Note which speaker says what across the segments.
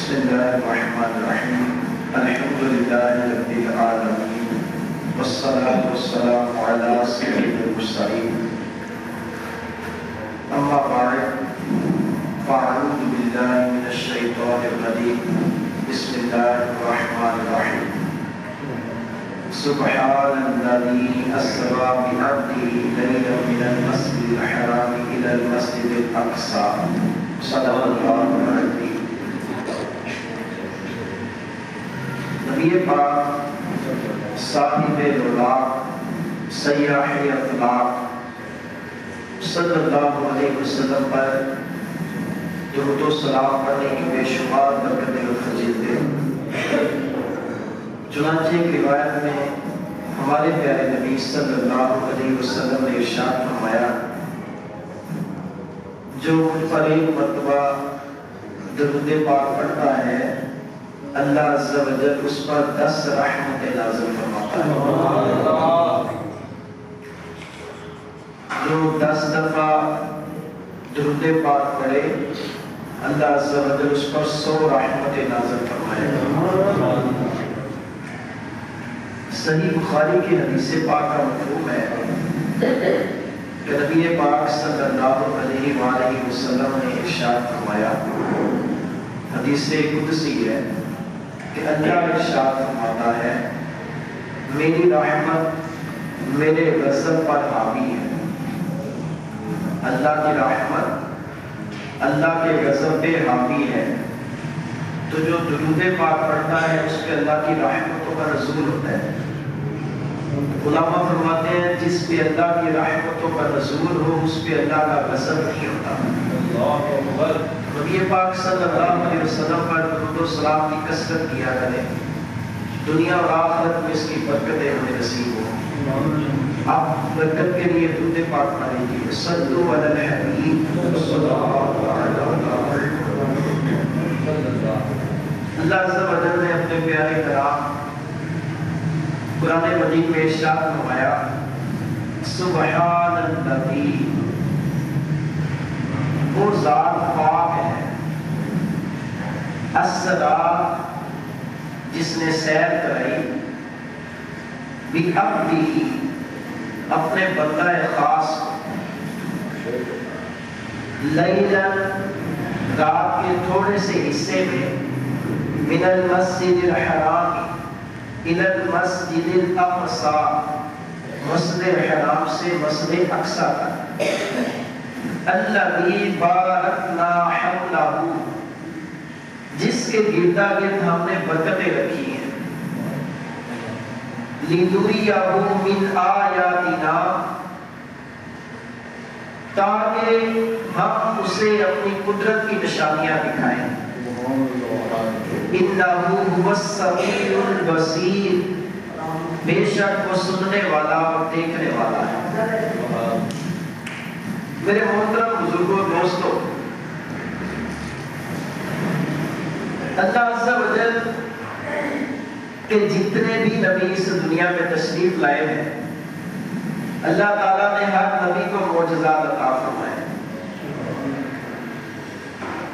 Speaker 1: بسم اللہ الرحمن الرحیم الحمد للہ رب العالمین والصلاة والسلام علی سید المرسلین اما بعد فاعوذ باللہ من الشیطان الرجیم بسم اللہ الرحمن الرحیم سبحان الذی اسری بعبدہ لیلا من المسجد الحرام الی المسجد الاقصی صدق اللہ العظیم۔ نبی پاک صاحب لولاق سیاح اطلاق صلی اللہ علیہ وسلم پر درود و سلام پڑھنے کی بے شمار برکتیں اور فضیلتیں۔ چنانچہ ایک روایت میں ہمارے پیارے نبی صلی اللہ علیہ وسلم نے ارشاد فرمایا، جو مجھ پر ایک مرتبہ درود پاک پڑھتا ہے اللہ عز و جل اس پر 10 رحمتیں نازل فرماتا ہے۔ جو 10 دفعہ درود پاک پڑھے اللہ عز و جل اس پر 100 رحمتیں نازل فرمائے گا۔ صحیح بخاری کی حدیث پاک کا مفہوم ہے کہ نبی پاک صلی اللہ علیہ وآلہ وسلم نے ارشاد فرمایا، حدیث قدسی ہے کہ اللہ ارشاد فرماتا ہے میری رحمت میرے غضب پر حاوی ہے۔ اللہ کی رحمت اللہ کے غضب پہ حاوی ہے، تو جو درود پاک پڑھتا ہے اس پہ اللہ کی رحمتوں کا نزول ہوتا ہے۔ علماء فرماتے ہیں جس پہ اللہ کی رحمتوں کا نزول ہو اس پہ اللہ کا غضب نہیں ہوتا۔ نبی پاک صلی اللہ علیہ وسلم پر درود و سلام کی کثرت کیا کریں، دنیا اور آخرت میں اس کی برکتیں ہمیں نصیب ہوں۔ آپ برکت کے لیے درود پاک پڑھیں گے، صلو علی الحبیب صلی اللہ علیہ وسلم۔ اللہ عز و جل نے اپنے پیارے کلام قرآن مجید میں ارشاد فرمایا، سبحان الذی، وہ ذات پاک ہے، اسری، جس نے سیر کرائی، بعبدہ، اپنے بندہ خاص کو، لیلا، رات کے تھوڑے سے حصے میں، من المسجد الحرام الی المسجد الاقصی، مسجد حرام سے مسجد اقصی تک، الذی بارکنا حولہ، جس کے گردا گرد ہم نے برکتیں رکھی ہیں، لنریہ من آیاتنا، تاکہ ہم اسے اپنی قدرت کی نشانیاں دکھائیں، انہ هو السمیع البصیر، بے شک وہ سننے والا اور دیکھنے والا ہے۔ میرے محترم بزرگوں دوستوں، اللہ عز و جل کہ جتنے بھی نبی اس دنیا میں تشریف لائے ہیں اللہ تعالیٰ نے ہر نبی کو معجزات عطا فرمائے۔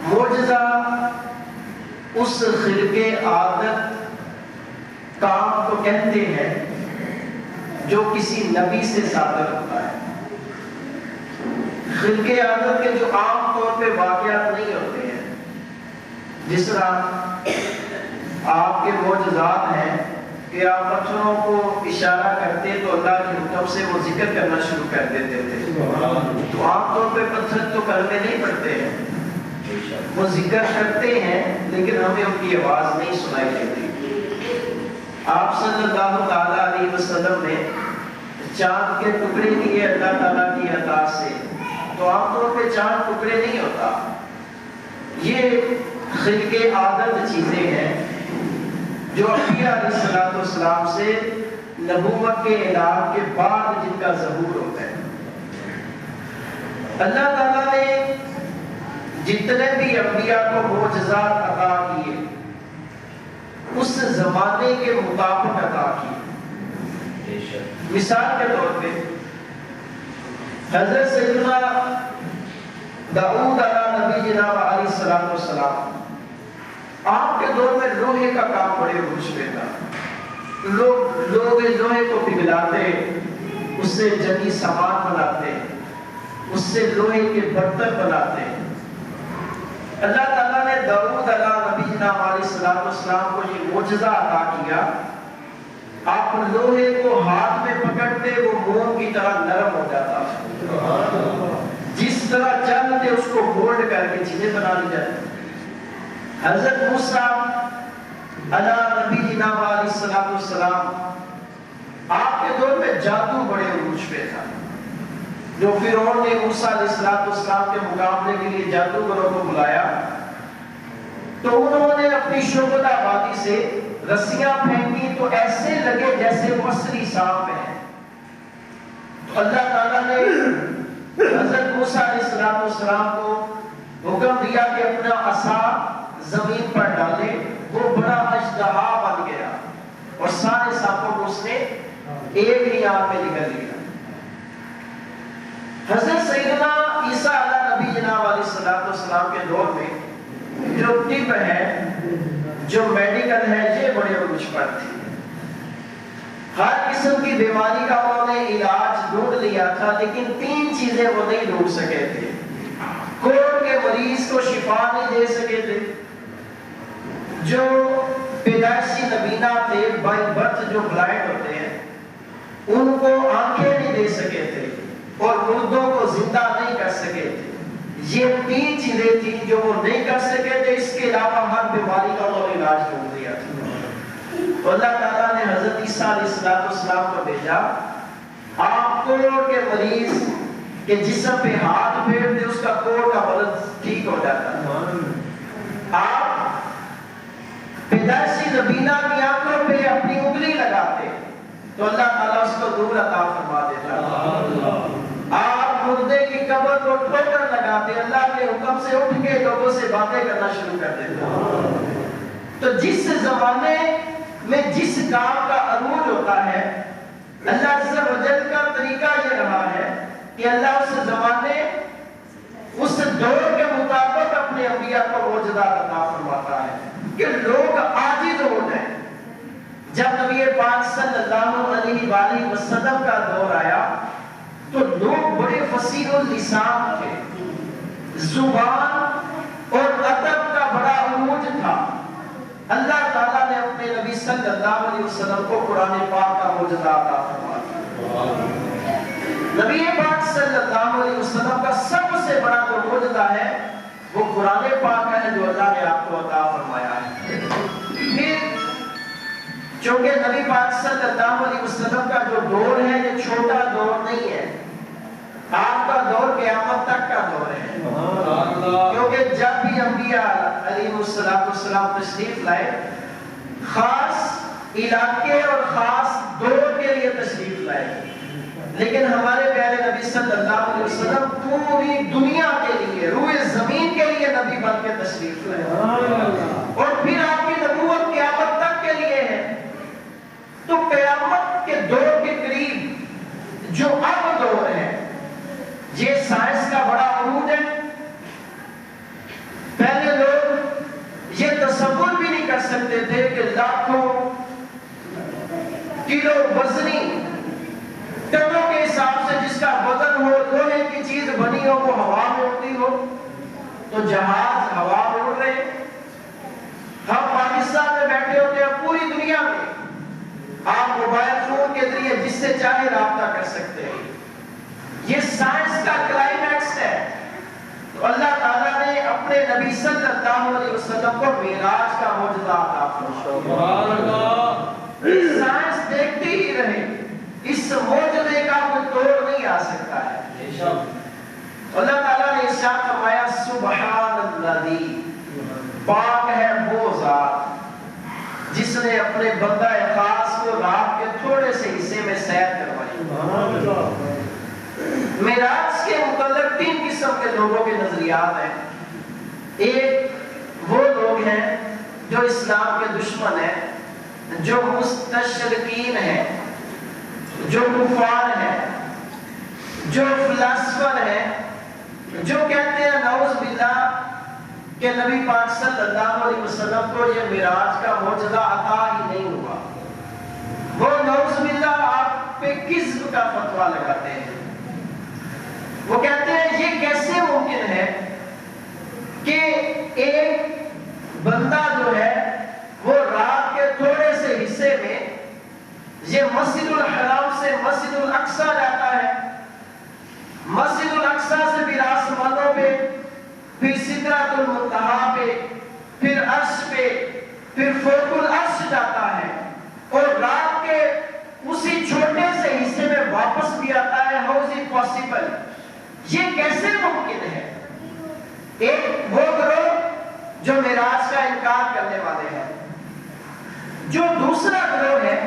Speaker 1: معجزہ اس خلق عادت کام کو کہتے ہیں جو کسی نبی سے صادر ہوتا ہے۔ خلق عادت کے جو عام طور پہ واقعات نہیں ہوتے ہیں، جس طرح آپ کے معجزات ہیں کہ آپ پتھروں کو اشارہ کرتے تو اللہ کے حکم سے وہ ذکر کرنا شروع کر دیتے تھے۔ تو عام طور پہ پتھر تو کلمے نہیں پڑھتے ہیں، وہ ذکر کرتے ہیں لیکن ہمیں ان کی آواز نہیں سنائی دیتی۔ آپ صلی اللہ تعالیٰ علیہ وسلم نے چاند کے ٹکڑے دیے اللہ تعالیٰ کی عطا سے، تو عام طور پہ چاند ٹکڑے نہیں ہوتا۔ یہ خلق عادت چیزیں ہیں جو انبیاء علیہ السلام سے نبوت کے اعلان کے بعد جن کا ظہور ہوتا ہے۔ اللہ تعالیٰ نے جتنے بھی انبیاء کو معجزات عطا کیے اس زمانے کے مطابق عطا کیے۔ مثال کے طور پہ حضرت سیدنا داؤد علیہ نبی جناب علیہ السلام آپ کے دور میں لوہے کا کام بڑے عروج پہ تھا. لوگ لوہے کو پگھلاتے، اس سے جنگی سامان بناتے، اس سے لوہے کے برتن بناتے. اللہ تعالیٰ نے داؤد علیہ نبی جناب علیہ السلام کو یہ معجزہ عطا کیا. آپ لوہے کو ہاتھ میں پکڑتے وہ موم کی طرح نرم ہو جاتا. جس طرح چاہتے اس کو مولڈ کر کے چیزیں بنا لی جاتی. حضرت موسیٰ علیہ نبی جناب علیہ السلام، آپ کے دور میں جادو بڑے عروج پہ تھا. جو فرعون نے موسیٰ علیہ السلام کے مقابلے کے لیے جادوگروں کو بلایا تو انہوں نے اپنی شعبۃ آبادی سے رسیاں پھینکی تو ایسے لگے جیسے وہ اصلی سانپ ہیں. تو اللہ تعالیٰ نے حضرت موسیٰ علیہ السلام کو حکم دیا کہ اپنا عصا زمین پر ڈالے. وہ بڑا اژدہا بن گیا اور سارے سانپوں کو اس نے ایک ہی آنکھ میں نکل لیا. حضرت سیدنا عیسیٰ علیہ نبی جناب علیہ السلام کے دور میں جو طب ہے، جو میڈیکل ہے، یہ بڑے عروج پر تھی. ہر قسم کی بیماری کا انہوں نے علاج ڈھونڈ لیا تھا، لیکن 3 چیزیں وہ نہیں ڈھونڈ سکے تھے. کوڑ کے مریض کو شفا نہیں دے سکے تھے. جو پیدائشی نبینا تھے، بائی برتھ جو بلائنڈ ہوتے ہیں، ان کو آنکھیں نہیں دے سکے تھے اور مردوں کو زندہ نہیں کر سکے تھے. یہ 3 چیزیں تھیں جو وہ نہیں کر سکے تھے. اس کے علاوہ ہر بیماری کا وہ علاج ڈھونڈ دیا تھا. تو اللہ تعالیٰ نے حضرت عیسیٰ علیہ السلام کو بھیجا. آپ کوڑ کے مریض کے جسم پہ ہاتھ پھیرتے اس کا کوڑ کا مرض ٹھیک ہو جاتا تھا. آپ پیدائشی نبینا کی آنکھوں پہ اپنی انگلی لگاتے تو اللہ تعالیٰ اس کو نور عطا فرما دیتا. آپ مردے کی قبر کو ٹھوکر لگاتے، اللہ کے حکم سے اٹھ کے لوگوں سے باتیں کرنا شروع کر دیتا. تو جس زمانے میں جس کام کا عروج ہوتا ہے، اللہ عز و جل کا طریقہ یہ رہا ہے کہ اللہ اس زمانے اس دور کے مطابق اپنے انبیاء کو معجزات عطا فرماتا ہے کہ لوگ عاجز ہو جائیں. جب نبی پاک صلی اللہ علیہ وآلہ وسلم کا دور آیا تو لوگ بڑے فصیح اللسان تھے. زبان اور ادب کا بڑا عروج تھا. اللہ تعالیٰ نے اپنے نبی صلی اللہ علیہ وسلم کو قرآن پاک کا معجزہ عطا فرمایا. نبی پاک صلی اللہ علیہ وسلم کا سب سے بڑا جو معجزہ ہے وہ قرآن پاک ہے جو اللہ نے آپ کو عطا فرمایا ہے. پھر چونکہ نبی پاک صلی اللہ علیہ وسلم کا جو دور ہے یہ چھوٹا دور نہیں ہے. آپ کا دور قیامت تک کا دور ہے. کیونکہ جب بھی انبیاء علیہ السلام تشریف لائے خاص علاقے اور خاص دور کے لیے تشریف لائے، لیکن ہمارے پیارے نبی صلی اللہ علیہ وسلم پوری دنیا کے لیے، روئے زمین کے لیے نبی بن کے تشریف لائے. اور پھر آپ کی نبوت قیامت تک کے لیے ہے. تو قیامت کے دور کے قریب جو اب دور ہے یہ سائنس کا بڑا عروج ہے. پہلے لوگ یہ تصور بھی نہیں کر سکتے تھے کہ لاکھوں کلو وزنی ٹنوں کے حساب سے جس کا وزن ہو، لوہے کی چیز بنی ہو، وہ ہوا میں اڑتی ہو. تو جہاز ہوا میں اڑ رہے. ہم پاکستان میں بیٹھے ہوتے ہیں، پوری دنیا میں آپ موبائل فون کے ذریعے جس سے چاہے رابطہ کر سکتے ہیں. یہ سائنس کا کلائمیکس ہے. تو اللہ تعالیٰ نے اپنے نبی صلی اللہ علیہ وسلم کو معراج کا معجزہ عطا فرمایا. سائنس دیکھتی ہی رہے، اس معجزے کا کوئی توڑ نہیں آ سکتا ہے. اللہ تعالیٰ نے ارشاد فرمایا سبحان الذی، پاک ہے وہ ذات جس نے اپنے بندہ خاص کو رات کے تھوڑے سے حصے میں سیر کروائی. معراج کے متعلق 3 قسم کے لوگوں کے نظریات ہیں. ایک وہ لوگ ہیں جو اسلام کے دشمن ہیں، جو مستشرقین ہیں، جو کفار ہیں، جو فلسفر ہیں، جو کہتے ہیں نعوذ باللہ کہ نبی پاک صلی اللہ علیہ وسلم کو یہ معراج کا معجزہ عطا ہی نہیں ہوا، وہ نعوذ باللہ آپ پہ کذب کا فتویٰ لگاتے ہیں۔ وہ کہتے ہیں یہ کیسے ممکن ہے کہ ایک بندہ جو ہے وہ رات کے تھوڑے سے حصے میں یہ مسجد الحرام سے مسجد الاقصیٰ جاتا ہے، مسجد الاقصیٰ سے پھر آسمانوں پہ، پھر سدرۃ المنتہا پہ، پھر عرش پہ، پھر فوق العرش جاتا ہے، اور رات کے اسی چھوٹے سے حصے میں واپس بھی آتا ہے۔ How is it possible? یہ کیسے ممکن ہے؟ ایک وہ گروہ جو معراج کا انکار کرنے والے ہیں، جو دوسرا گروہ ہے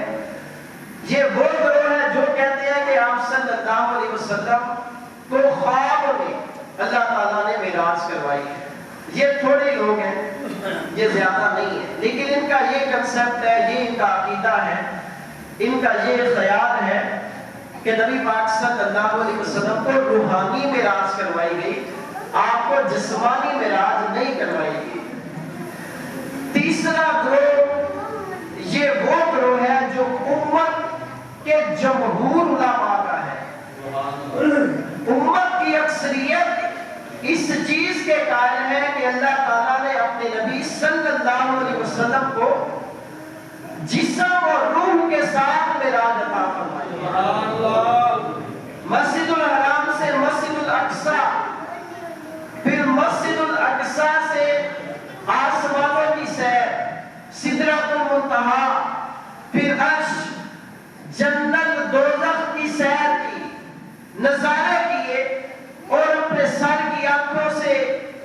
Speaker 1: یہ وہ گروہ ہے جو کہتے ہیں کہ آپ صلی اللہ علیہ وسلم کو خواب میں اللہ تعالیٰ نے معراج کروائی ہے۔ یہ تھوڑے لوگ ہیں، یہ زیادہ نہیں ہے، لیکن ان کا یہ کنسپٹ ہے، یہ ان کا عقیدہ ہے، ان کا یہ خیال ہے کہ نبی پاک صلی اللہ علیہ وسلم کو روحانی معراج کروائی گئی، آپ کو جسمانی معراج نہیں کروائی گئی۔ تیسرا گروہ یہ وہ گروہ ہے جو امت کے جمہور علماء کا ہے۔ امت کی اکثریت اس چیز کے قائل ہے کہ اللہ تعالیٰ نے اپنے نبی صلی اللہ علیہ وسلم کو جسم اور روح کے ساتھ معراج عطا فرمائی۔ مسجد الحرام سے مسجد الاقصیٰ، پھر مسجد الاقصیٰ سے آسمانوں کی سیر، سدرۃ المنتہا، پھر عرش، جنت دوزخ کی سیر کی، نظارے کیے، اور اپنے سر کی آنکھوں سے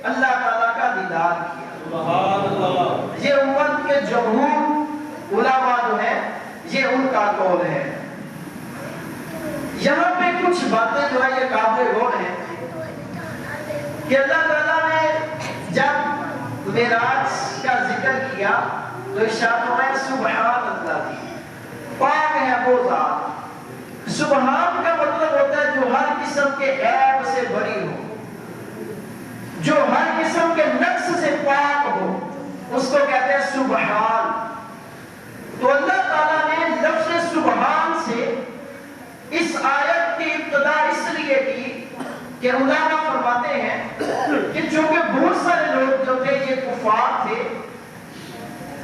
Speaker 1: اللہ تعالیٰ کا دیدار کیا۔ یہ امت کے جمہور علماء جو ہیں یہ ان کا قول ہے۔ یہاں پہ کچھ باتیں جو ہے یہ قابل غور ہیں کہ اللہ تعالیٰ نے جب معراج کا ذکر کیا تو ارشاد فرمایا سبحان اللہ، پاک ہے وہ ذات۔ سبحان کا مطلب ہوتا ہے جو ہر قسم کے عیب سے بری ہو، جو ہر قسم کے نقص سے پاک ہو، اس کو کہتے ہیں سبحان۔ تو اللہ تعالیٰ نے لفظ سبحان سے اس آیت کی ابتدا اس لیے کی کہ علماء فرماتے ہیں کہ چونکہ بہت سارے لوگ جو تھے یہ کفار تھے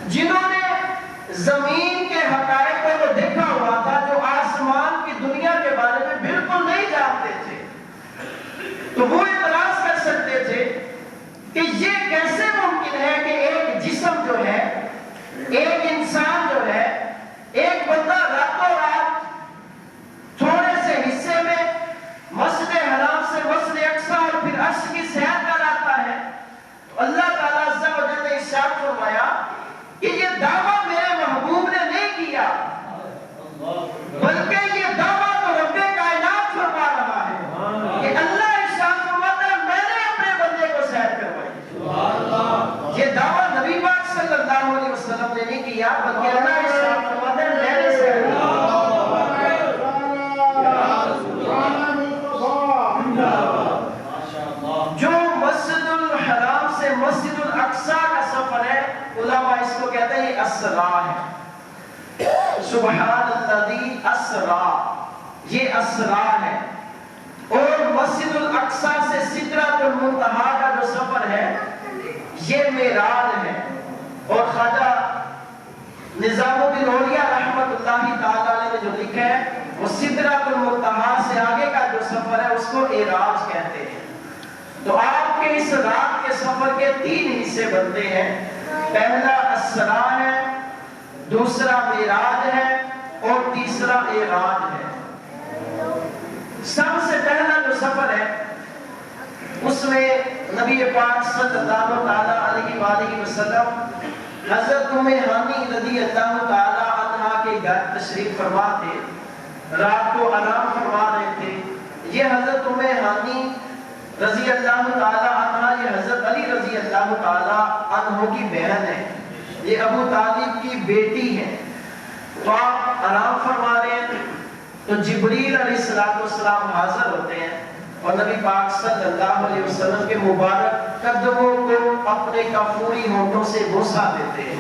Speaker 1: جنہوں نے زمین کے حقائق کو تو دیکھا ہوا تھا، جو آسمان کی دنیا کے بارے میں بالکل نہیں جانتے تھے، تو وہ اعتراض کر سکتے تھے کہ یہ کیسے ممکن ہے کہ ایک جسم جو ہے، ایک انسان جو ہے، ایک بندہ راتوں رات تھوڑے سے حصے میں مسجد حرام سے مسجد اقصیٰ اور پھر عرش کی سیر کر آتا ہے۔ تو اللہ تعالیٰ عز و جل نے ارشاد فرمایا کہ یہ دعویٰ میرے محبوب نے نہیں کیا، بلکہ یہ دعویٰ تو رب کائنات فرما رہا ہے کہ اللہ ارشاد فرماتا ہے میں نے اپنے بندے کو سیر کروائی۔ یہ دعویٰ نبی پاک صلی اللہ علیہ وسلم نے نہیں کیا، بلکہ اللہ ارشاد فرماتا ہے میں نے سیر کروائی۔ جو مسجد الحرام سے مسجد الاقصیٰ کا سفر ہے، علماء اس کو کہتے ہیں یہ اسرا ہے۔ سبحان الذی اسرا، یہ اسرا ہے۔ اور مسجد الاقصیٰ سے سدرۃ المنتہا کا جو سفر ہے یہ معراج ہے۔ اور خواجہ نظام الدین اولیاء رحمت اللہ تعالی نے جو لکھا ہے وہ سدرۃ المنتہا سے آگے کا جو سفر ہے اس کو اعراج کہتے ہیں۔ تو آپ کے اس رات کے سفر کے 3 حصے بنتے ہیں، پہلا اسرا ہے، دوسرا معراج ہے، اور تیسرا اعراج ہے۔ سب سے پہلا جو سفر ہے اس میں نبی پاک صلی اللہ علیہ وآلہ وسلم حضرت ام ہانی رضی اللہ تعالی عنہا کے گھر تشریف فرما تھے، رات کو آرام فرما رہے تھے۔ یہ حضرت ام ہانی رضی اللہ تعالی عنہ یہ حضرت علی رضی اللہ تعالی عنہ کی بہن ہے، یہ ابو طالب کی بیٹی ہے۔ تو آپ آرام فرما رہے ہیں تو جبریل علیہ السلام حاضر ہوتے ہیں اور نبی پاک صلی اللہ علیہ وسلم کے مبارک قدموں کو اپنے کافوری ہونٹوں سے بوسہ دیتے ہیں۔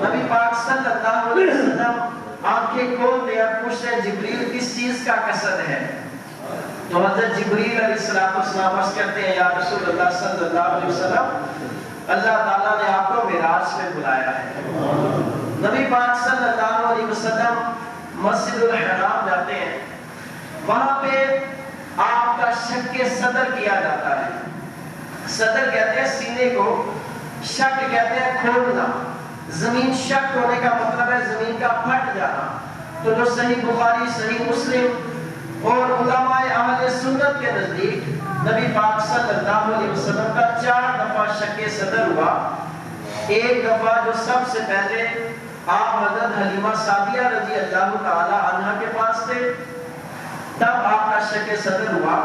Speaker 1: نبی پاک صلی اللہ علیہ وسلم آنکھیں کھول دے اور پوچھتے ہیں جبریل کس چیز کا قصد ہے؟ تو حضرت جبریل علیہ السلام عرض کرتے ہیں یا رسول اللہ صلی اللہ علیہ وسلم اللہ تعالیٰ نے آپ کو معراج میں بلایا ہے۔ نبی پاک صلی اللہ علیہ وسلم مسجد الحرام جاتے ہیں، وہاں پہ آپ کا شق صدر کیا جاتا ہے۔ صدر کہتے ہیں سینے کو، شق کہتے ہیں کھولنا۔ زمین شق ہونے کا مطلب ہے زمین کا پھٹ جانا۔ تو جو صحیح بخاری، صحیح مسلم اور علماء اہل سنت کے نزدیک نبی پاک صلی اللہ علیہ وسلم کا 4 دفعہ شق صدر ہوا۔ ایک دفعہ جو سب سے پہلے آپ حضرت حلیمہ سعدیہ رضی اللہ تعالی عنہ کے پاس تھے، تب آپ کا شق صدر ہوا۔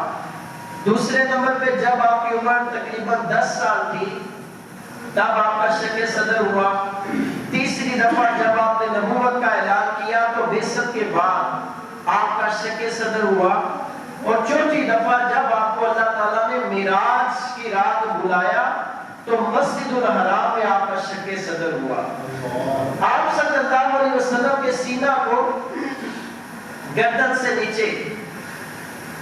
Speaker 1: دوسرے نمبر پہ جب آپ کی عمر تقریباً 10 سال تھی تب آپ کا شق صدر ہوا۔ تیسری دفعہ جب آپ نے نبوت کا اعلان کیا تو بعثت کے بعد آپ کا شق صدر ہوا۔ اور چوتھی دفعہ جب آپ کو اللہ تعالیٰ نے معراج کی رات بلایا تو مسجد الحرام میں آپ کا شق صدر ہوا۔ آپ صلی اللہ علیہ وسلم کے سینہ کو گردن سے نیچے،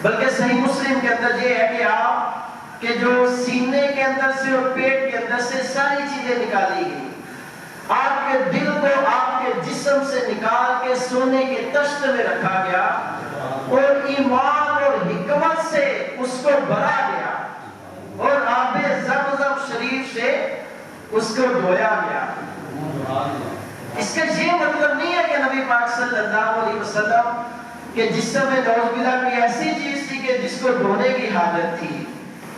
Speaker 1: بلکہ صحیح مسلم کے اندر یہ ہے کہ آپ کہ جو سینے کے اندر سے اور پیٹ کے اندر سے ساری چیزیں نکالی گئی، آپ کے دل کو آپ کے جسم سے نکال کے سونے کے تشت میں رکھا گیا اور ایمان اور حکمت سے اس کو بھرا گیا اور آب زمزم شریف سے اس کو دھویا گیا۔ اس کا یہ مطلب نہیں ہے کہ نبی پاک صلی اللہ علیہ وسلم کہ جسم میں نعوذ باللہ کوئی ایسی چیز تھی کہ جس کو دھونے کی حاجت تھی۔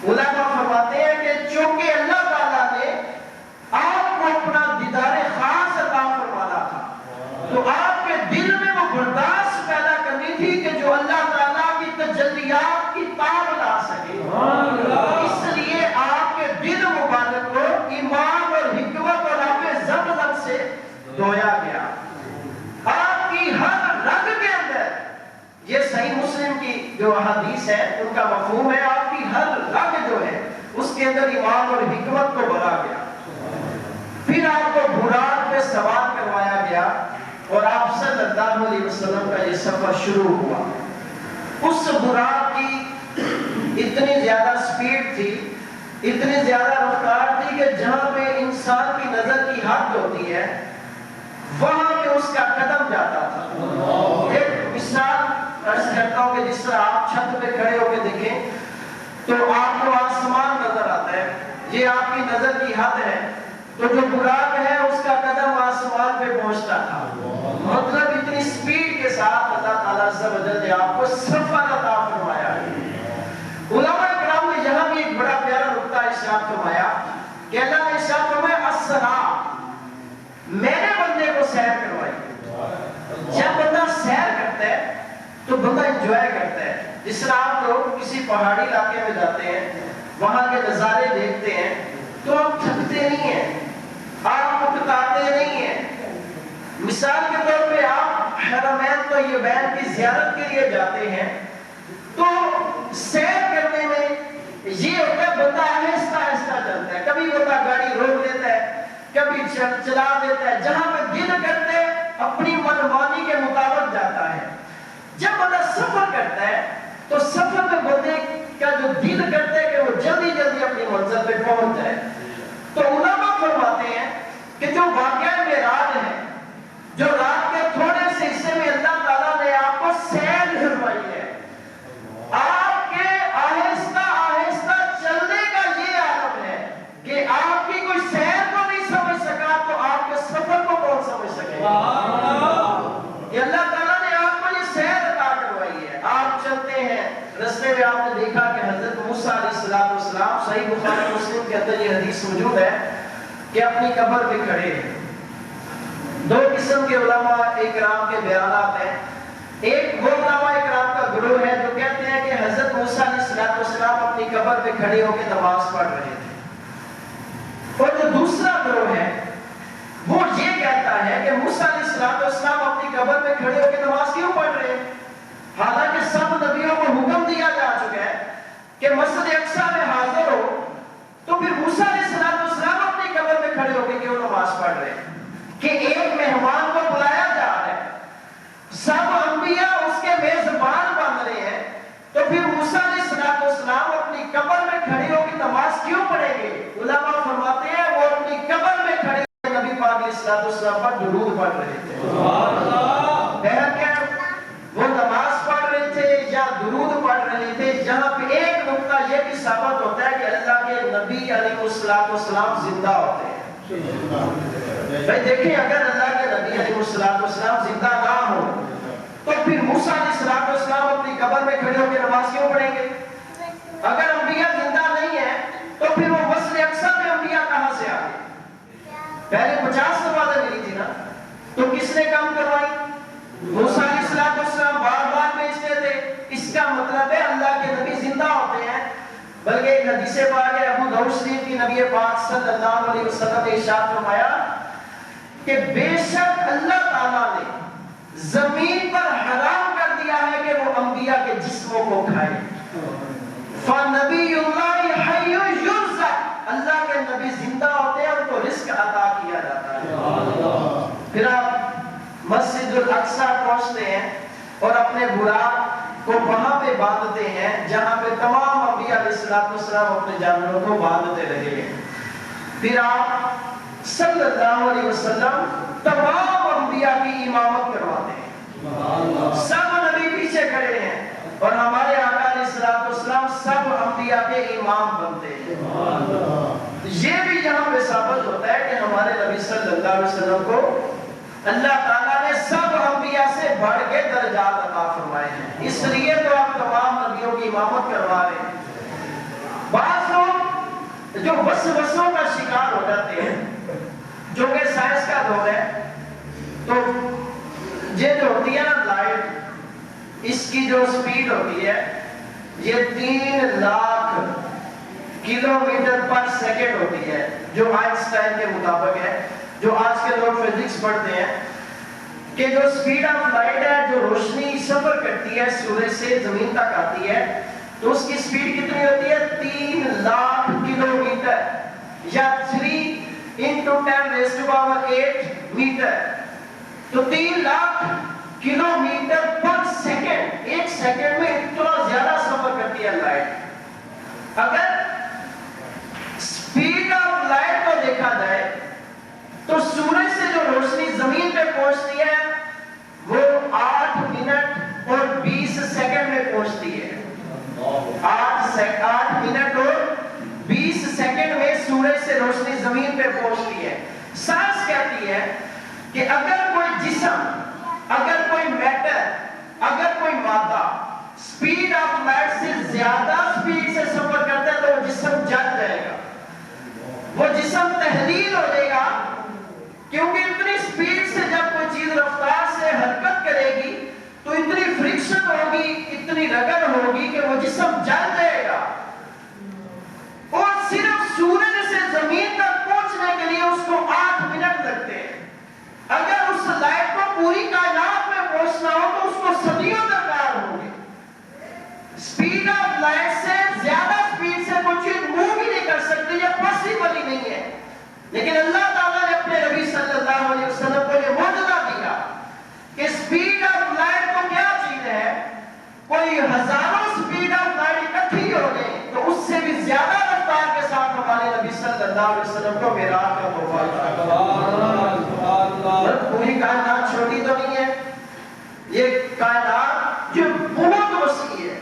Speaker 1: علماء فرماتے ہیں کہ چونکہ اللہ تعالیٰ نے آپ کو اپنا دیدار خاص عطا فرمانا تھا تو آپ کے دل میں وہ برداشت پیدا کرنی تھی کہ جو اللہ تعالیٰ کی تجلیات کی تاب لا سکے۔ اس لیے آپ کے دل مبارک کو ایمان اور حکمت اور آب زمزم سے دھویا گیا۔ آپ کی ہر رگ کے اندر، یہ صحیح مسلم کی جو حدیث ہے ان کا مفہوم ہے، آپ کی ہر رگ جو ہے اس کے اندر ایمان اور حکمت کو بھرا گیا۔ پھر آپ کو براق پہ سوار کروایا گیا اور آپ صلی اللہ علیہ وسلم کا یہ سفر شروع ہوا۔ اس براق کی اتنی زیادہ سپیڈ تھی، اتنی زیادہ رفتار تھی کہ جہاں پہ انسان کی نظر کی حد ہوتی ہے وہاں پہ اس کا قدم جاتا تھا۔ ایک مثال عرض کرتا ہوں کہ جس طرح آپ چھت پہ کھڑے ہو کے دیکھیں تو آپ کو آسمان نظر آتا ہے، یہ آپ کی نظر کی حد ہے، تو جو براق ہے اس کا قدم آسمان پہ پہنچتا تھا۔ مطلب اتنی سپیڈ کے ساتھ اللہ تعالیٰ عز و جل نے آپ کو سفر عطا فرمایا ہے۔ علماء کرام نے یہاں بھی ایک بڑا پیارا نقطہ ارشاد فرمایا کہ اللہ نے ارشاد فرمایا السلام، میں نے بندے کو سیر کروائی۔ جب بندہ سیر کرتا ہے تو بندہ انجوائے کرتا ہے۔ جس طرح آپ لوگ کسی پہاڑی علاقے میں جاتے ہیں، وہاں کے نظارے دیکھتے ہیں تو آپ تھکتے نہیں ہیں، آپ اکتاتے نہیں ہیں۔ مثال کے طور پہ آپ حرمین طیبین کی زیارت کے لیے جاتے ہیں تو سیر کرنے میں یہ ہوتا ہے بندہ آہستہ آہستہ چلتا ہے، کبھی بندہ گاڑی روک لیتا ہے، کبھی چلا دیتا ہے، جہاں پہ دل کرتے اپنی منمانی کے مطابق جاتا ہے۔ جب بندہ سفر کرتا ہے تو سفر میں بندے کا جو دل کرتا ہے کہ وہ جلدی جلدی اپنی منزل پہ پہنچ جائے۔ تو علماء فرماتے ہیں کہ جو واقعہ معراج ہے، جو رات کے تھوڑے سے حصے میں اللہ تعالیٰ نے آپ کو سیر کروائی ہے، آپ کے آہستہ آہستہ چلنے کا یہ عالم ہے کہ آپ کی کوئی سیر کو نہیں سمجھ سکا تو آپ کے سفر کو کون سمجھ سکے گا؟ یہ اللہ تعالیٰ نے آپ کو یہ سیر عطا کروائی ہے۔ آپ چلتے ہیں، رستے میں آپ نے دیکھا کہ حضرت موسیٰ علیہ السلام، صحیح بخاری مسلم کے اندر یہ حدیث موجود ہے کہ اپنی قبر پہ کھڑے ہیں۔ دو قسم کے علماء اکرام کے بیانات ہیں۔ ایک وہ علماء اکرام کا گروہ ہے جو کہتے ہیں کہ حضرت موسیٰ علیہ السلام اپنی قبر پہ کھڑے ہو کے نماز پڑھ رہے تھے، اور جو دوسرا گروہ ہے وہ یہ کہتا ہے کہ موسیٰ علیہ السلام اپنی قبر پہ کھڑے ہو کے نماز کیوں پڑھ رہے ہیں؟ حالانکہ سب نبیوں کو حکم دیا جا چکا ہے کہ مسجد اقصی میں حاضر ہو تو پھر موسیٰ علیہ السلام اپنی قبر میں کھڑے ہو کے کیوں نماز پڑھ رہے ہیں؟ کہ ایک مہمان کو بلایا جا رہا ہے، سب انبیاء اس کے میزبان بن رہے ہیں، تو پھر موسیٰ علیہ السلام اپنی قبر میں کھڑے ہو کے نماز کیوں پڑھیں گے؟ علماء فرماتے ہیں وہ اپنی قبر میں کھڑے ہو کے نبی پاک علیہ السلام پر درود پڑھ رہے تھے۔ سبحان اللہ۔ بہر کیا وہ نماز پڑھ رہے تھے یا درود پڑھ رہے تھے؟ جہاں پہ ایک نقطہ یہ بھی ثابت ہوتا ہے کہ اللہ کے نبی علیہ السلام زندہ ہوتے ہیں۔ بھائی دیکھیں، اگر اللہ کے نبی علیہ السلام زندہ نہ ہو تو پھر موسیٰ علیہ السلام اپنی قبر میں کھڑے ہو کے نماز کیوں پڑھیں گے؟ اگر انبیاء زندہ نہیں ہیں تو پھر وہ مسجد اقصی میں انبیاء کہاں سے آ گئے؟ پہلے 50 نمازیں ملی تھی نا، تو کس نے کام کروائی؟ موسیٰ علیہ السلام بار بار بھیجتے تھے۔ اس کا مطلب ہے اللہ کے نبی زندہ ہوتے ہیں۔ بلکہ ایک حدیث پاک ہے ابو داؤد شریف کی، نبی پاک صلی اللہ علیہ وسلم نے ارشاد فرمایا کہ بے شک اللہ تعالیٰ نے زمین پر حرام کر دیا ہے کہ وہ انبیاء کے جسموں کو کھائے۔ فَنَبِيُّ اللَّهِ حَيٌّ يُرْزَقُ، اللہ کے نبی زندہ ہوتے ہیں، ان کو رزق عطا کیا جاتا ہے۔ پھر آپ مسجد الاقصی پہنچتے ہیں اور اپنے براق کو وہاں پہ باندھتے ہیں جہاں پہ تمام انبیاء علیہ السلام اپنے جانوروں کو باندھتے رہے ہیں۔ پھر آپ صلی اللہ علیہ وسلم تمام انبیاء کی امامت کرواتے ہیں، سب نبی پیچھے کھڑے ہیں اور ہمارے آقا علیہ السلام سب انبیاء کے امام بنتے ہیں۔ یہ بھی یہاں پہ ثابت ہوتا ہے کہ ہمارے نبی صلی اللہ علیہ وسلم کو اللہ تعالیٰ نے سب انبیاء سے بڑھ کے درجات عطا فرمائے ہیں، اس لیے تو آپ تمام نبیوں کی امامت کروا رہے ہیں۔ بعض لوگ جو وسوسوں کا شکار ہو جاتے ہیں، جو کہ سائنس کا دور ہے، تو یہ جو ہوتی ہے نا لائٹ، اس کی جو سپیڈ ہوتی ہے یہ 3 لاکھ کلومیٹر پر سیکنڈ ہوتی ہے، جو آئنسٹائن کے مطابق ہے، جو آج کے لوگ فزکس پڑھتے ہیں، کہ جو سپیڈ آف لائٹ ہے، جو روشنی سفر کرتی ہے سورج سے زمین تک آتی ہے، تو اس کی سپیڈ کتنی ہوتی ہے؟ 3 لاکھ کلومیٹر یا 3 into 10⁸ میٹر۔ تو 3 لاکھ کلومیٹر پر سیکنڈ، ایک سیکنڈ میں اتنا زیادہ سفر کرتی ہے لائٹ۔ اگر سپیڈ آف لائٹ کو دیکھا جائے تو سورج سے جو روشنی زمین پہ پہنچتی ہے وہ 8 منٹ اور 20 سیکنڈ میں پہنچتی ہے۔ 8 منٹ اور 20 سیکنڈ میں سورج سے روشنی زمین پہ پہنچتی ہے۔ سائنس کہتی ہے کہ اگر کوئی جسم، اگر کوئی میٹر، اگر کوئی مادہ سپیڈ آف لائٹ سے زیادہ سپیڈ سے سفر کرتا ہے تو وہ جسم جل جائے گا، وہ جسم تحلیل ہو جائے گا، کیونکہ اتنی سپیڈ سے جب کوئی چیز رفتار سے حرکت کرے گی تو اتنی فرکشن ہوگی، اتنی رگڑ ہوگی کہ وہ جسم جل جائے گا۔ اور صرف سورج سے زمین تک پہنچنے کے لیے اس کو 8 منٹ لگتے ہیں۔ اگر اس لائٹ کو پوری کائنات میں پہنچنا ہو تو اس کو صدیوں درکار ہوں گے۔ سپیڈ آف لائٹ سے زیادہ سپیڈ سے کوئی چیز موو بھی نہیں کر سکتی، یہ پاسبل ہی نہیں ہے۔ لیکن اللہ تعالیٰ نے اپنے نبی صلی اللہ علیہ وسلم کو یہ معجزہ دیا کہ سپیڈ آف لائٹ تو کیا چیز ہے، کوئی ہزاروں سپیڈ آف لائٹ اکٹھی ہو گئی تو اس سے بھی زیادہ رفتار کے ساتھ ہمارے نبی صلی اللہ علیہ وسلم کو معراج کا تحفہ ملا۔ پوری کائنات چھوٹی تو نہیں ہے، یہ کائنات جو بہت وسیع ہے۔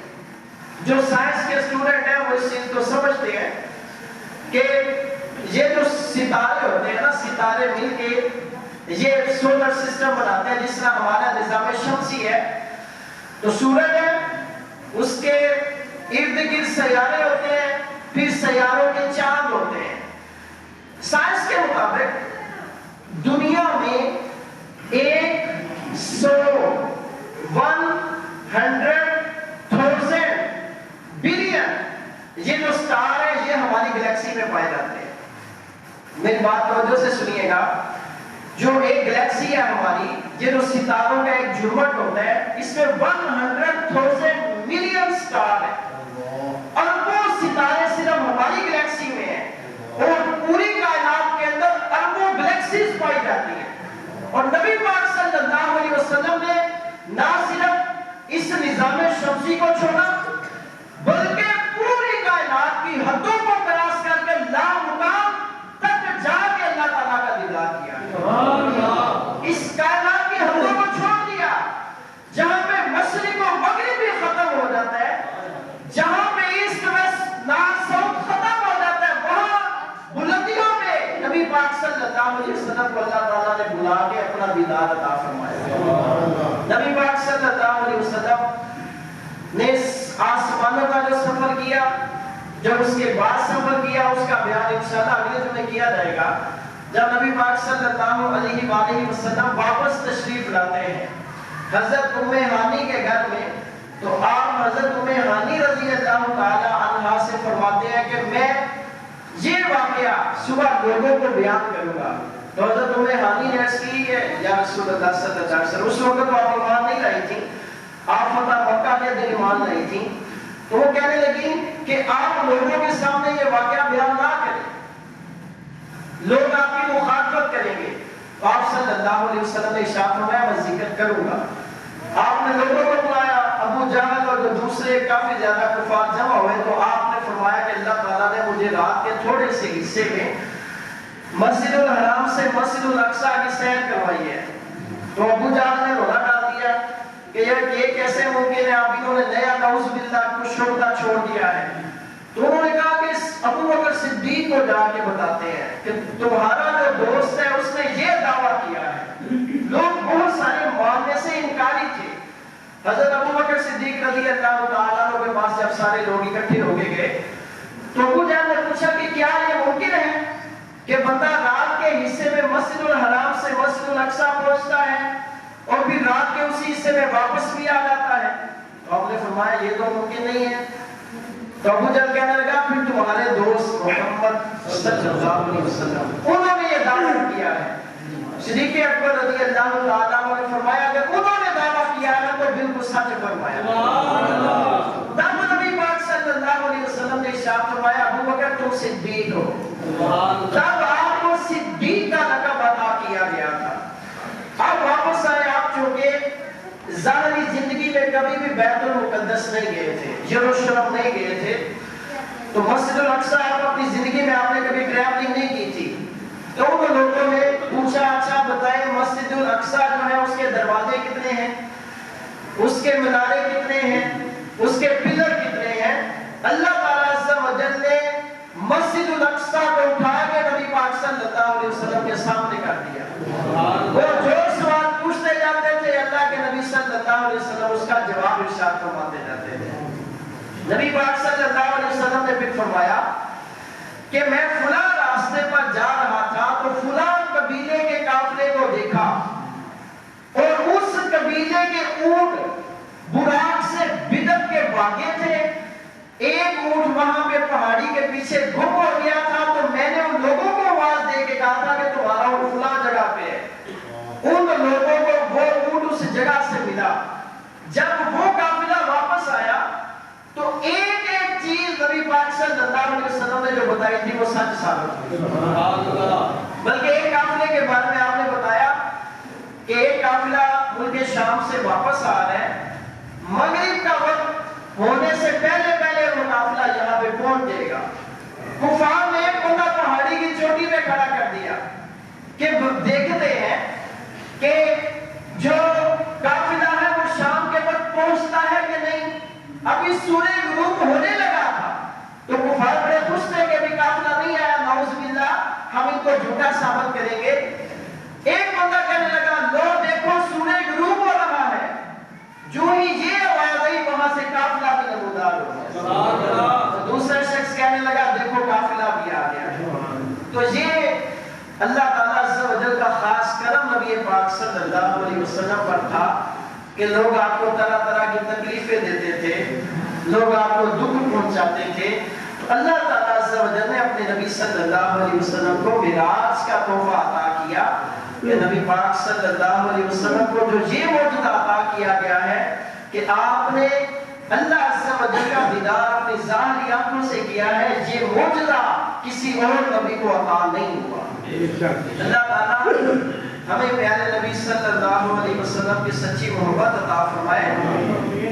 Speaker 1: جو سائنس کے اسٹوڈنٹ ہیں وہ اس چیز کو سمجھتے ہیں کہ یہ جو ستارے ہوتے ہیں نا، ستارے مل کے یہ سولر سسٹم بناتے ہیں، جس طرح ہمارا نظام شمسی ہے، تو سورج ہے، اس کے ارد گرد سیارے ہوتے ہیں، پھر سیاروں کے چاند ہوتے ہیں۔ سائنس کے مطابق دنیا میں 100,000 بلین یہ جو سٹار ہے یہ ہماری گلیکسی میں پائے جاتے ہیں۔ میری بات توجہ سے سنیے گا، جو ایک گلیکسی ہے ہماری، یہ جو ستاروں کا ایک جھرمٹ ہوتا ہے، اس میں 100,000 ملین سٹار ہے، اور وہ ستارے صرف ہماری گلیکسی میں ہیں۔ نہ صرف اس نظام شمسی کو چھوڑا بلکہ پوری کائنات کی حدوں کو کراس کر کے لامکان تک جا کے اللہ تعالیٰ کا دیدار کیا. اس کائنات کی حدوں کو چھوڑ دیا جہاں پہ مشرق و مغرب بھی ختم ہو جاتا ہے, جہاں پہ ایسٹ ویسٹ نارتھ ساؤتھ ختم ہو جاتا ہے, وہاں بلندیوں پہ نبی پاک صلی اللہ علیہ وسلم کو اللہ تعالیٰ نے بلا کے اپنا دیدار عطا فرمایا. نبی پاک صلی اللہ علیہ وسلم نے آسمانوں کا جو سفر کیا, جب اس کے بعد سفر کیا اس کا بیان انشاءاللہ اگلے جمعے کیا جائے گا. جب نبی پاک صلی اللہ علیہ وآلہ وسلم واپس تشریف لاتے ہیں حضرت ام ہانی کے گھر میں, تو آپ حضرت ام ہانی رضی اللہ تعالی عنہا سے فرماتے ہیں کہ میں یہ واقعہ صبح لوگوں کو بیان کروں گا. تو حضرت ام ہانی نے عرض کی کہ یا رسول اللہ صلی اللہ علیہ وسلم, اس وقت آپ ایمان نہیں لائی تھی, آپ فتح مکہ کے دن ایمان لائی تھی, تو وہ کہنے لگی کہ آپ لوگوں کے سامنے یہ واقعہ بیان نہ کریں, لوگ آپ کی مخاطبت کریں گے. تو آپ صلی اللہ علیہ وسلم نے ارشاد فرمایا میں ذکر کروں گا. آپ نے لوگوں کو بلایا, ابو جہل اور جو دوسرے کافی زیادہ کفار جمع ہوئے, تو آپ نے فرمایا کہ اللہ تعالیٰ نے مجھے رات کے تھوڑے سے حصے میں مسجد الحرام سے مسجد الاقصی کی سیر کروائی ہے. تو ابو جہل نے رونا ڈال دیا کہ یہ کیسے ممکن ہے, آپ انہوں نے نیا نعوذ باللہ کچھ چھوڑتا چھوڑ دیا ہے. تو انہوں نے کہا کہ ابو بکر صدیق کو جا کے بتاتے ہیں کہ تمہارا جو دوست ہے اس نے یہ دعویٰ کیا ہے. لوگ بہت سارے ماننے سے انکاری تھے. حضرت ابو بکر صدیق رضی اللہ تعالیٰ عنہ کے پاس جب سارے لوگ اکٹھے ہو گئے تو ابو جہل نے پوچھا کہ کیا یہ ممکن ہے کہ بندہ رات کے حصے میں مسجد الحرام سے مسجد الاقصی پہنچتا ہے اور پھر رات کے اسی حصے میں واپس بھی آ جاتا ہے؟ تو آپ نے فرمایا یہ تو ممکن نہیں ہے. تو ابو جہل کہنے لگا پھر تمہارے دوست محمد صلی اللہ علیہ وسلم انہوں نے یہ دعویٰ کیا ہے. صدیق اکبر رضی اللہ تعالیٰ عنہ نے فرمایا اگر انہوں نے دعویٰ کیا ہے تو بالکل سچ فرمایا. تب نبی پاک صلی اللہ علیہ وسلم نے ارشاد فرمایا ابو بکر تم صدیق ہو. تب آپ کو صدیق کا لقب عطا کیا گیا تھا. اب واپس آئے آپ چونکہ ظاہری زندگی میں کبھی بھی بیت المقدس نہیں گئے تھے, یروشلم نہیں گئے تھے, تو مسجد الاقصی آپ اپنی زندگی میں آپ نے کبھی ٹریولنگ نہیں کی تھی. تو ان لوگوں نے پوچھا اچھا بتائیں مسجد الاقصی جو ہے اس کے دروازے کتنے ہیں, اس کے منارے کتنے ہیں, اس کے پلر کتنے ہیں؟ اللہ تعالیٰ عز و جل نے مسجد الاقصی کو اٹھا کے نبی پاک صلی اللہ علیہ وسلم کے سامنے کر دیا. وہ جو سوال پوچھتے جاتے تھے اللہ کے نبی صلی اللہ علیہ وسلم اس کا جواب ارشاد فرماتے جاتے تھے. نبی پاک صلی اللہ علیہ وسلم نے پھر فرمایا کہ میں فلاں راستے پر جا رہا تھا تو فلاں قبیلے کے قافلے کو دیکھا اور اس قبیلے کے اونٹ براق سے بدت کے بھاگے تھے. ایک اونٹ وہاں پہ پہاڑی کے پیچھے گم ہو گیا تھا, تو میں نے ان لوگوں کو آواز دے کے کہا تھا کہ تمہارا اونٹ فلاں جگہ پہ ہے. ان لوگوں کو وہ اونٹ اس جگہ سے ملا. جب وہ قافلہ واپس آیا تو ایک ایک چیز نبی پاک صلی اللہ علیہ وسلم نے جو بتائی تھی وہ سچ ثابت ہوئی. بلکہ ایک قافلے کے بارے میں آپ نے بتایا کہ ایک قافلہ ملک شام سے واپس آ رہا ہے, مغرب کا وقت ہونے سے پہلے پہلے وہ قافلہ یہاں پہ پہنچ جائے گا. کفار نے بندہ پہاڑی کی چوٹی پہ کھڑا کر دیا کہ دیکھتے ہیں کہ جو قافلہ ہے وہ شام کے وقت پہنچتا ہے کہ نہیں. ابھی سورج غروب ہونے لگا تھا تو کفار بڑے خوش تھے کہ ابھی قافلہ نہیں آیا, نعوذ باللہ ہم ان کو جھوٹا ثابت کریں گے. ایک بندہ کہنے لگا لو دیکھو سورج غروب ہو رہا ہے. جو ہی یہ آواز آئی وہاں سے قافلہ بھی نمودار ہو گیا. دوسرا شخص کہنے لگا دیکھو قافلہ بھی آ گیا. تو یہ اللہ تعالیٰ عز و جل کا خاص کرم نبی پاک صلی اللہ علیہ وسلم پر تھا کہ لوگ آپ کو طرح طرح کی تکلیفیں دیتے تھے, لوگ آپ کو دکھ پہنچاتے تھے. تو اللہ تعالیٰ عز و جل نے اپنے نبی صلی اللہ علیہ وسلم کو معراج کا تحفہ عطا کیا کہ نبی پاک صلی اللہ علیہ وسلم کو جو یہ معجزہ عطا کیا گیا ہے کہ آپ نے اللہ عز و جل کا دیدار اپنی ظاہری آنکھوں سے کیا ہے, یہ معجزہ کسی اور نبی کو عطا نہیں ہوا. اللہ تعالیٰ ہمیں پیارے نبی صلی اللہ علیہ وسلم کی سچی محبت عطا فرمائے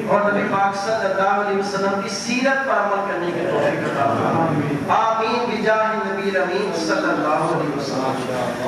Speaker 1: اور نبی پاک صلی اللہ علیہ وسلم کی سیرت پر عمل کرنے کی توفیق عطا فرمائے. آمین بجاہ نبی امین صلی اللہ علیہ وسلم.